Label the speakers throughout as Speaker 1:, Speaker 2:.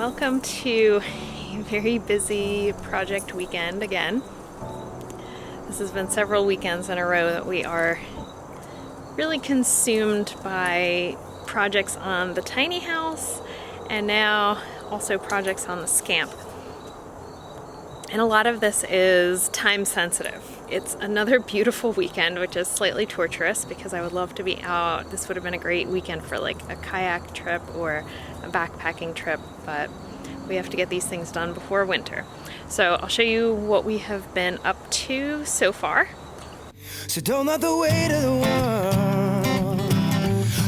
Speaker 1: Welcome to a very busy project weekend again. This has been several weekends in a row that we are really consumed by projects on the tiny house and now also projects on the Scamp. And a lot of this is time sensitive. It's another beautiful weekend, which is slightly torturous because I would love to be out. This would have been a great weekend for like a kayak trip or a backpacking trip, but we have to get these things done before winter. So I'll show you what we have been up to so far.
Speaker 2: So don't let the weight of the world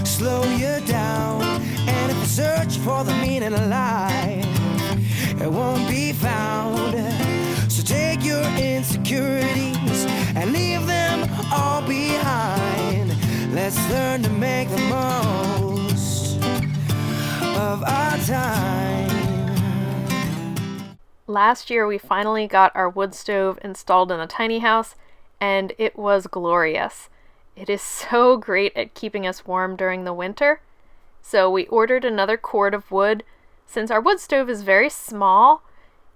Speaker 2: slow you down. And if you search for the meaning of life, it won't be found. So take your insecurities and leave them all behind. Let's learn to make the most of our time.
Speaker 1: Last year we finally got our wood stove installed in the tiny house, and it was glorious. It is so great at keeping us warm during the winter. So we ordered another cord of wood. Since our wood stove is very small,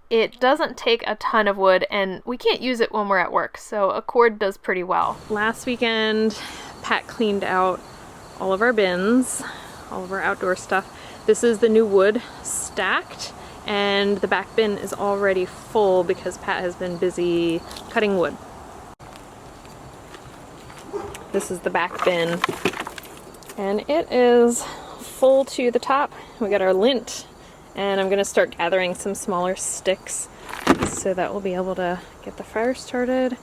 Speaker 1: it doesn't take a ton of wood and we can't use it when we're at work, so a cord does pretty well. Last weekend, Pat cleaned out all of our bins, all of our outdoor stuff. This is the new wood stacked, and the back bin is already full because Pat has been busy cutting wood. This is the back bin, and it is full to the top. We got our lint, and I'm gonna start gathering some smaller sticks so that we'll be able to get the fire started.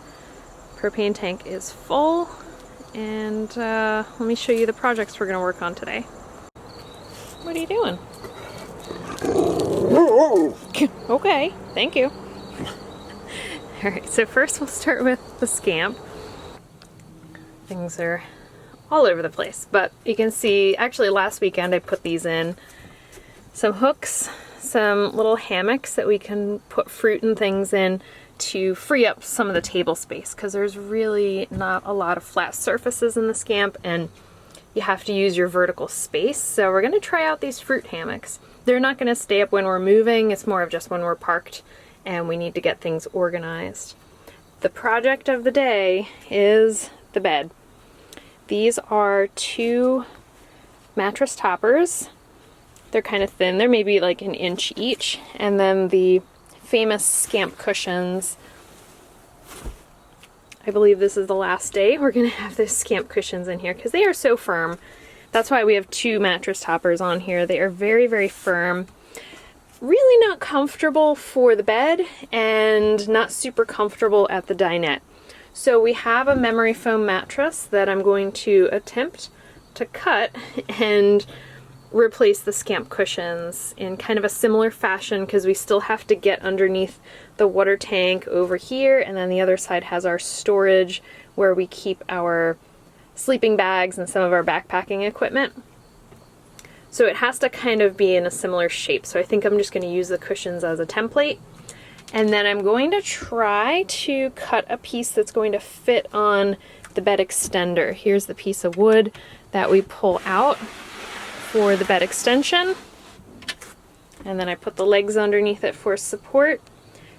Speaker 1: Propane tank is full, and let me show you the projects we're gonna work on today. What are you doing? Okay, thank you. Alright, so first we'll start with the Scamp. Things are all over the place, but you can see, actually last weekend I put these in. Some hooks, some little hammocks that we can put fruit and things in to free up some of the table space, because there's really not a lot of flat surfaces in the Scamp and you have to use your vertical space. So we're going to try out these fruit hammocks. They're not going to stay up when we're moving, it's more of just when we're parked and we need to get things organized. The project of the day is the bed. These are 2 mattress toppers. They're kind of thin, they're maybe like an inch each, and then the famous Scamp cushions. I believe this is the last day we're going to have the Scamp cushions in here because they are so firm. That's why we have 2 mattress toppers on here. They are very, very firm. Really not comfortable for the bed and not super comfortable at the dinette. So we have a memory foam mattress that I'm going to attempt to cut and replace the Scamp cushions in kind of a similar fashion, because we still have to get underneath the water tank over here, and then the other side has our storage where we keep our sleeping bags and some of our backpacking equipment. So it has to kind of be in a similar shape. So I think I'm just going to use the cushions as a template. And then I'm going to try to cut a piece that's going to fit on the bed extender. Here's the piece of wood that we pull out for the bed extension. And then I put the legs underneath it for support.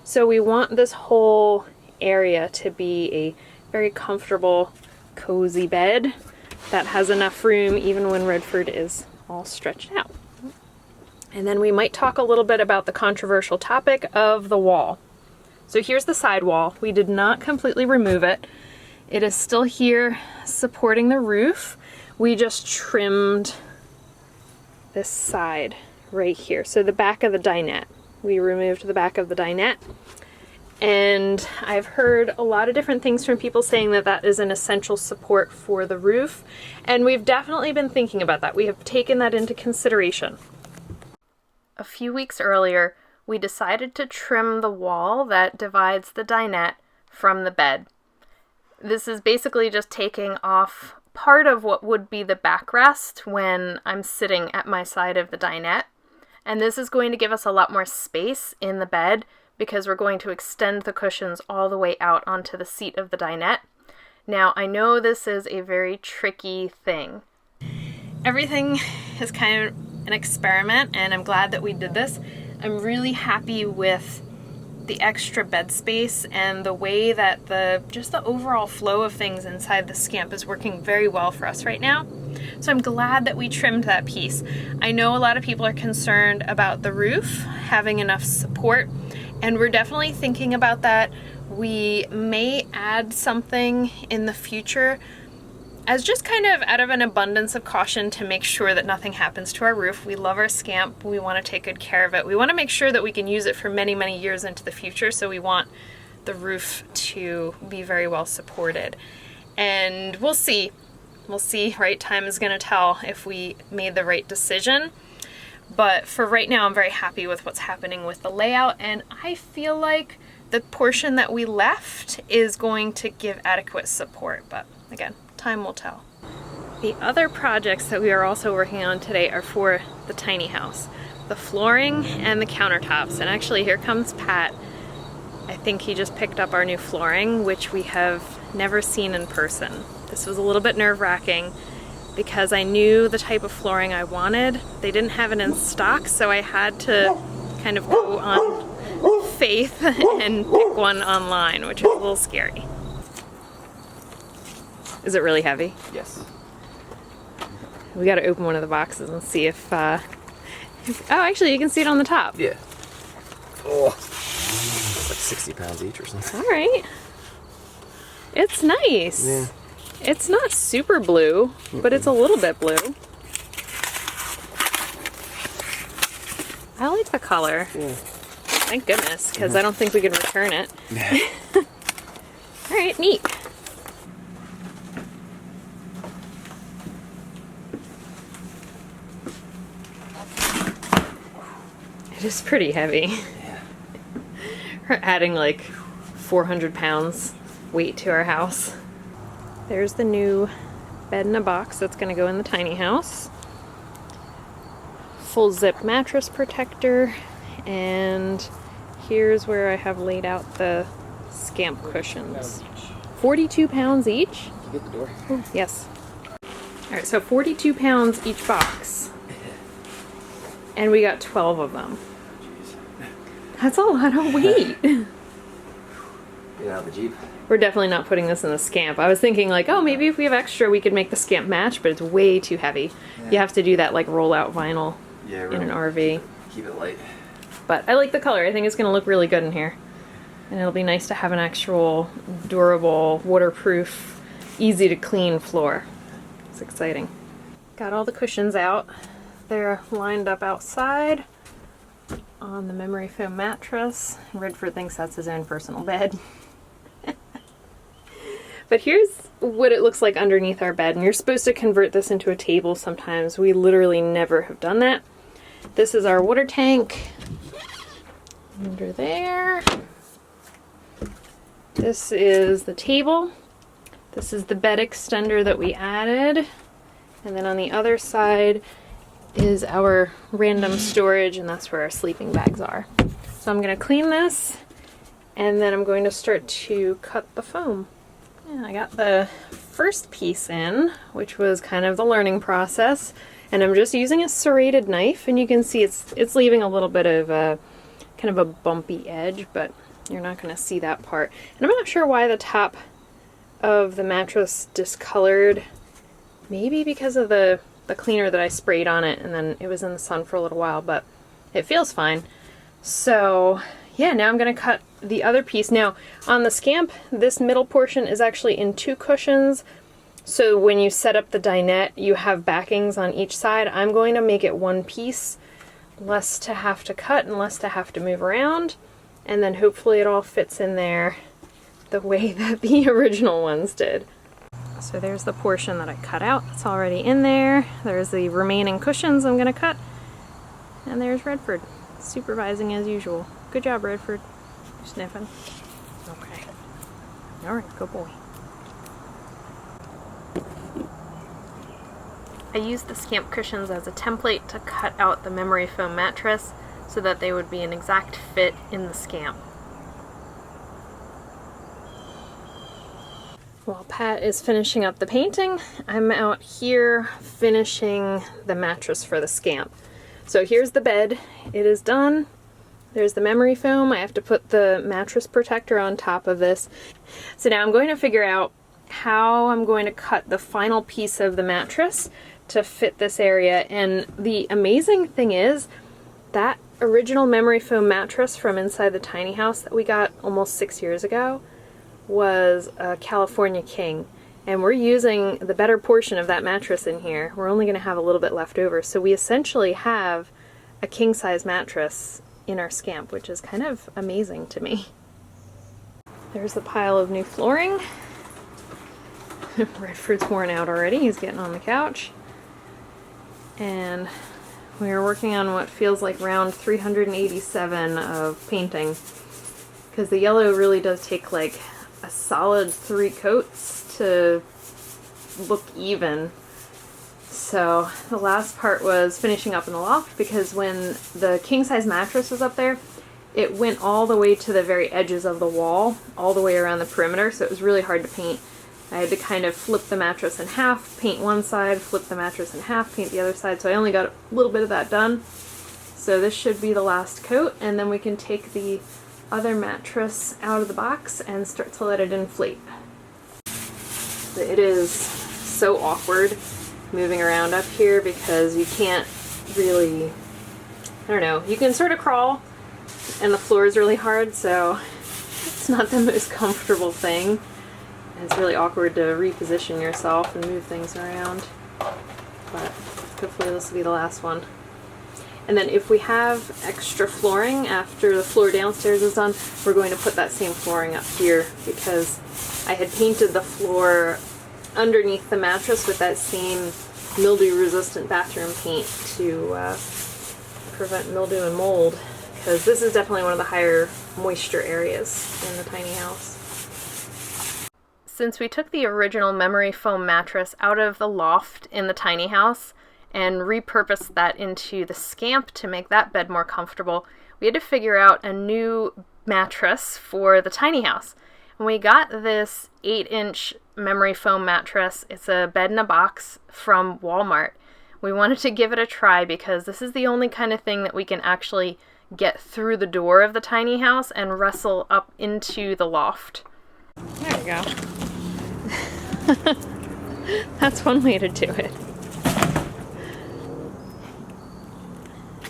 Speaker 1: So we want this whole area to be a very comfortable, cozy bed that has enough room even when Redford is all stretched out. And then we might talk a little bit about the controversial topic of the wall. So here's the side wall. We did not completely remove it. It is still here supporting the roof. We just trimmed this side right here. So the back of the dinette. We removed the back of the dinette. And I've heard a lot of different things from people saying that that is an essential support for the roof. And we've definitely been thinking about that. We have taken that into consideration. A few weeks earlier, we decided to trim the wall that divides the dinette from the bed. This is basically just taking off part of what would be the backrest when I'm sitting at my side of the dinette. And this is going to give us a lot more space in the bed because we're going to extend the cushions all the way out onto the seat of the dinette. Now, I know this is a very tricky thing. Everything is kind of an experiment, and I'm glad that we did this. I'm really happy with the extra bed space and the way that just the overall flow of things inside the Scamp is working very well for us right now. So I'm glad that we trimmed that piece. I know a lot of people are concerned about the roof having enough support, and we're definitely thinking about that. We may add something in the future as just kind of out of an abundance of caution to make sure that nothing happens to our roof. We love our Scamp. We want to take good care of it. We want to make sure that we can use it for many, many years into the future, so we want the roof to be very well supported. And we'll see. We'll see, right? Time is going to tell if we made the right decision. But for right now, I'm very happy with what's happening with the layout, and I feel like the portion that we left is going to give adequate support. But again, time will tell. The other projects that we are also working on today are for the tiny house. The flooring and the countertops. And actually, here comes Pat. I think he just picked up our new flooring, which we have never seen in person. This was a little bit nerve-wracking because I knew the type of flooring I wanted. They didn't have it in stock, so I had to kind of go on faith and pick one online, which was a little scary. Is it really heavy?
Speaker 3: Yes.
Speaker 1: We got to open one of the boxes and see if oh, actually, you can see it on the top.
Speaker 3: Yeah. Oh, it's like 60 pounds each or something.
Speaker 1: All right. It's nice.
Speaker 3: Yeah.
Speaker 1: It's not super blue, but it's a little bit blue. I like the color.
Speaker 3: Yeah.
Speaker 1: Thank goodness, because I don't think we could return it.
Speaker 3: Yeah.
Speaker 1: All right, neat. It is pretty heavy.
Speaker 3: Yeah.
Speaker 1: We're adding like 400 pounds weight to our house. There's the new bed in a box that's going to go in the tiny house. Full zip mattress protector, and here's where I have laid out the Scamp cushions. 42 pounds each?
Speaker 3: Did you get the door?
Speaker 1: Oh, yes. Alright, so 42 pounds each box. And we got 12 of them. That's a lot of weight.
Speaker 3: Get out of the Jeep.
Speaker 1: We're definitely not putting this in the Scamp. I was thinking like, oh, maybe if we have extra we could make the Scamp match, but it's way too heavy.
Speaker 3: Yeah.
Speaker 1: You have to do that like roll-out vinyl
Speaker 3: Yeah,
Speaker 1: in an
Speaker 3: really.
Speaker 1: RV.
Speaker 3: Keep it light.
Speaker 1: But I like the color. I think it's going to look really good in here. And it'll be nice to have an actual durable, waterproof, easy to clean floor. It's exciting. Got all the cushions out. They're lined up outside on the memory foam mattress. Redford thinks that's his own personal bed. But here's what it looks like underneath our bed. And you're supposed to convert this into a table sometimes. We literally never have done that. This is our water tank. Under there. This is the table. This is the bed extender that we added. And then on the other side is our random storage, and that's where our sleeping bags are. So I'm going to clean this, and then I'm going to start to cut the foam. And I got the first piece in, which was kind of the learning process, and I'm just using a serrated knife, and you can see it's leaving a little bit of a kind of a bumpy edge, but you're not going to see that part. And I'm not sure why the top of the mattress discolored. Maybe because of the cleaner that I sprayed on it, and then it was in the sun for a little while, but it feels fine. So yeah, now I'm going to cut the other piece. Now on the Scamp, this middle portion is actually in 2 cushions, so when you set up the dinette you have backings on each side. I'm going to make it 1 piece, less to have to cut and less to have to move around, and then hopefully it all fits in there the way that the original ones did. So there's the portion that I cut out. It's already in there. There's the remaining cushions I'm going to cut. And there's Redford, supervising as usual. Good job, Redford. You sniffing? Okay. Alright, good boy. I used the Scamp cushions as a template to cut out the memory foam mattress so that they would be an exact fit in the Scamp. While Pat is finishing up the painting, I'm out here finishing the mattress for the Scamp. So here's the bed. It is done. There's the memory foam. I have to put the mattress protector on top of this. So now I'm going to figure out how I'm going to cut the final piece of the mattress to fit this area. And the amazing thing is that original memory foam mattress from inside the tiny house that we got almost 6 years ago was a California King. And we're using the better portion of that mattress in here. We're only going to have a little bit left over. So we essentially have a king-size mattress in our Scamp, which is kind of amazing to me. There's the pile of new flooring. Redford's worn out already. He's getting on the couch. And we are working on what feels like round 387 of painting, because the yellow really does take like a solid 3 coats to look even. So the last part was finishing up in the loft, because when the king-size mattress was up there, it went all the way to the very edges of the wall, all the way around the perimeter, so it was really hard to paint. I had to kind of flip the mattress in half, paint one side, flip the mattress in half, paint the other side, so I only got a little bit of that done. So this should be the last coat, and then we can take the other mattress out of the box and start to let it inflate. It is so awkward moving around up here because you can't really, I don't know, you can sort of crawl and the floor is really hard, so it's not the most comfortable thing. And it's really awkward to reposition yourself and move things around, but hopefully this will be the last one. And then if we have extra flooring after the floor downstairs is done, we're going to put that same flooring up here, because I had painted the floor underneath the mattress with that same mildew-resistant bathroom paint to prevent mildew and mold, because this is definitely one of the higher moisture areas in the tiny house. Since we took the original memory foam mattress out of the loft in the tiny house and repurposed that into the Scamp to make that bed more comfortable, we had to figure out a new mattress for the tiny house. And we got this 8-inch memory foam mattress. It's a bed in a box from Walmart. We wanted to give it a try because this is the only kind of thing that we can actually get through the door of the tiny house and wrestle up into the loft. There we go. That's one way to do it.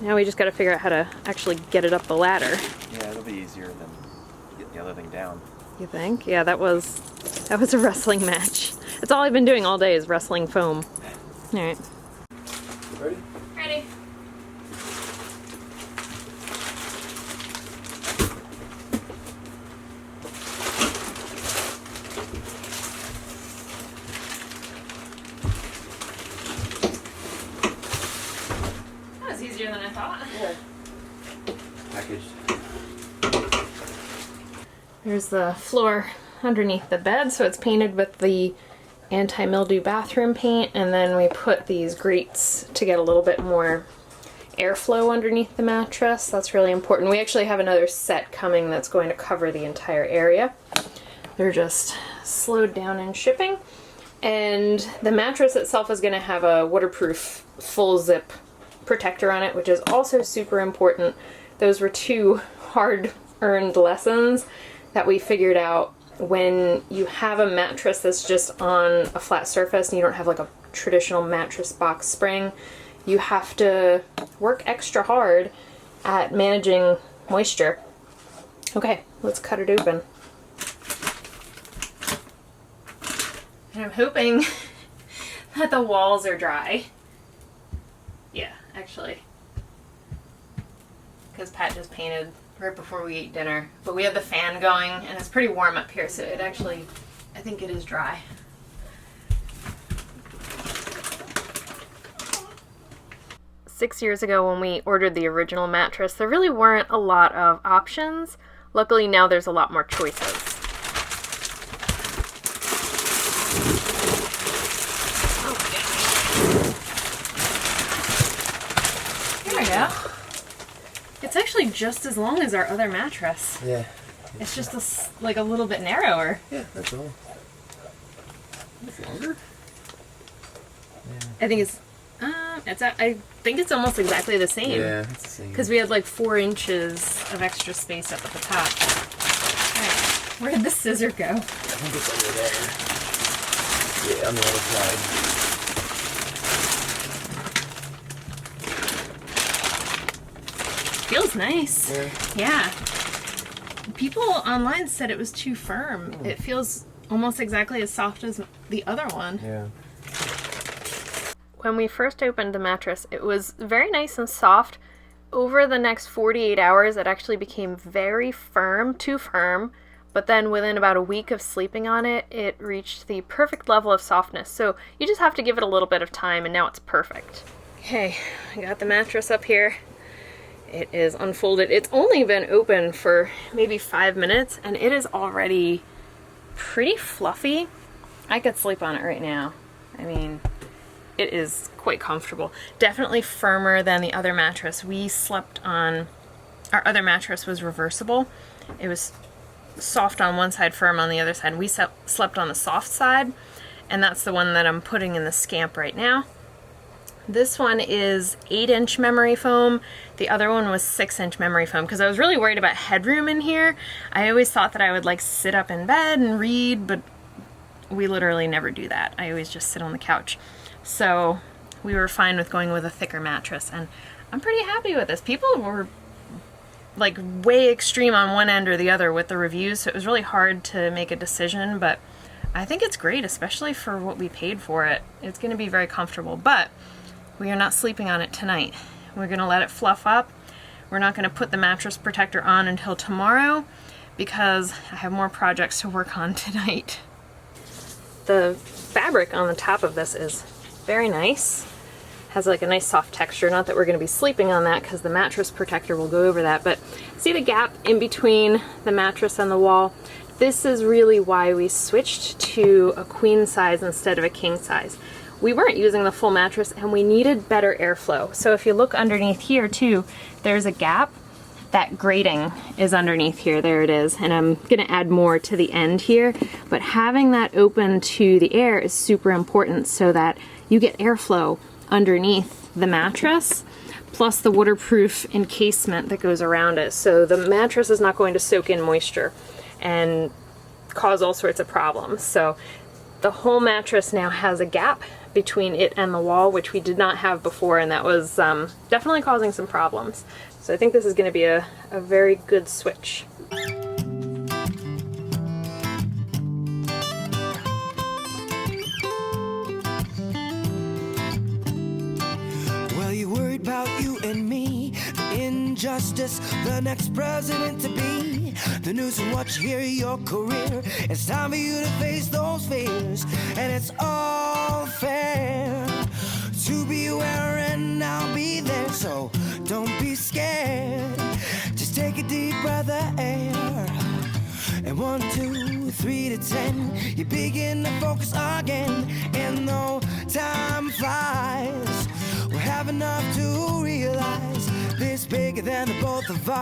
Speaker 1: Now we just got to figure out how to actually get it up the ladder.
Speaker 3: Yeah, it'll be easier than getting the other thing down.
Speaker 1: You think? Yeah, that was a wrestling match. That's all I've been doing all day is wrestling foam. All right.
Speaker 3: Ready?
Speaker 1: Ready. That was easier than I thought.
Speaker 3: Yeah. Packaged.
Speaker 1: There's the floor underneath the bed, so it's painted with the anti-mildew bathroom paint, and then we put these grates to get a little bit more airflow underneath the mattress. That's really important. We actually have another set coming that's going to cover the entire area. They're just slowed down in shipping, and the mattress itself is going to have a waterproof full zip protector on it, which is also super important. Those were 2 hard-earned lessons that we figured out. When you have a mattress that's just on a flat surface and you don't have like a traditional mattress box spring, you have to work extra hard at managing moisture. Okay, let's cut it open. And I'm hoping that the walls are dry. Yeah, actually. Because Pat just painted right before we ate dinner. But we have the fan going and it's pretty warm up here, so it actually, I think it is dry. Six years ago when we ordered the original mattress, there really weren't a lot of options. Luckily now there's a lot more choices. There we go. It's actually just as long as our other mattress.
Speaker 3: Yeah.
Speaker 1: It's just like a little bit narrower.
Speaker 3: Yeah, that's all. It's longer? Yeah.
Speaker 1: I think it's I think it's almost exactly the same.
Speaker 3: Yeah, it's the same.
Speaker 1: Because we had like 4 inches of extra space up at the top. Alright, where did the scissor go?
Speaker 3: I think it's over there. Yeah, on the other side.
Speaker 1: Feels nice.
Speaker 3: Yeah.
Speaker 1: Yeah. People online said it was too firm. It feels almost exactly as soft as the other one.
Speaker 3: Yeah.
Speaker 1: When we first opened the mattress, it was very nice and soft. Over the next 48 hours, it actually became very firm, too firm. But then within about a week of sleeping on it, it reached the perfect level of softness. So you just have to give it a little bit of time, and now it's perfect. Okay, I got the mattress up here. It is unfolded. It's only been open for maybe 5 minutes, and it is already pretty fluffy. I could sleep on it right now. I mean, it is quite comfortable. Definitely firmer than the other mattress. We slept on, our other mattress was reversible. It was soft on one side, firm on the other side. We slept on the soft side, and that's the one that I'm putting in the Scamp right now. This one is 8-inch memory foam. The other one was 6-inch memory foam because I was really worried about headroom in here. I always thought that I would like sit up in bed and read, but we literally never do that. I always just sit on the couch. So we were fine with going with a thicker mattress, and I'm pretty happy with this. People were like way extreme on one end or the other with the reviews, so it was really hard to make a decision, but I think it's great, especially for what we paid for it. It's going to be very comfortable, but we are not sleeping on it tonight. We're going to let it fluff up. We're not going to put the mattress protector on until tomorrow because I have more projects to work on tonight. The fabric on the top of this is very nice. Has like a nice soft texture. Not that we're going to be sleeping on that because the mattress protector will go over that, but see the gap in between the mattress and the wall? This is really why we switched to a queen size instead of a king size. We weren't using the full mattress and we needed better airflow. So if you look underneath here too, there's a gap. That grating is underneath here, there it is. And I'm gonna add more to the end here, but having that open to the air is super important so that you get airflow underneath the mattress, plus the waterproof encasement that goes around it. So the mattress is not going to soak in moisture and cause all sorts of problems. So the whole mattress now has a gap between it and the wall, which we did not have before, and that was definitely causing some problems. So I think this is going to be a very good switch.
Speaker 2: Well, you worried about you and me, the injustice, the next president to be, the news and what you hear, your career. It's time for you to face those fears, and it's all fair to be aware, and I'll be there, so don't be scared. Just take a deep breath of air, and 1, 2, 3 to 10, you begin to focus again, and though time flies, we'll have enough to realize this bigger than the both of us.